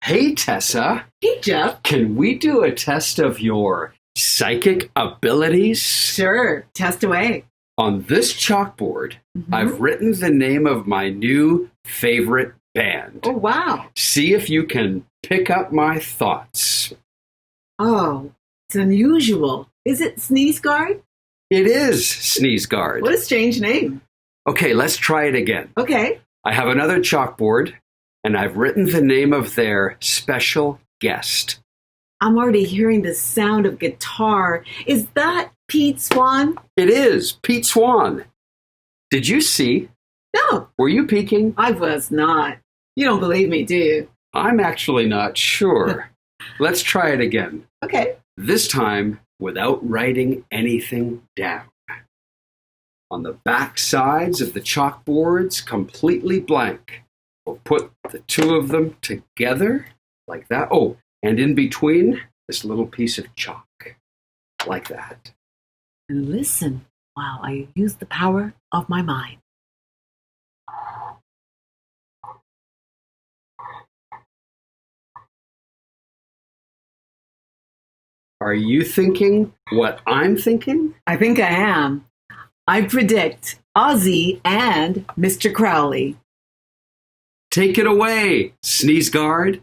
Hey, Tessa. Hey, Jeff. Can we do a test of your psychic abilities? Sure. Test away. On this chalkboard, I've written the name of my new favorite band. Oh, wow. See if you can pick up my thoughts. Oh, it's unusual. Is it Sneeze Guard? It is Sneeze Guard. What a strange name. Okay, let's try it again. Okay. I have another chalkboard, and I've written the name of their special guest. I'm already hearing the sound of guitar. Is that Pete Swan? It is Pete Swan. Did you see? No, Were you peeking? I was not. You don't believe me, do you? I'm actually not sure. Let's try it again. Okay. This time without writing anything down. On the back sides of the chalkboards, completely blank. We'll put the two of them together like that. Oh, and in between, this little piece of chalk, like that. And listen while I use the power of my mind. Are you thinking what I'm thinking? I think I am. I predict Ozzy and Mr. Crowley. Take it away, Sneeze Guard.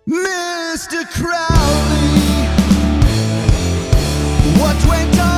Mr. Crowley, what went on?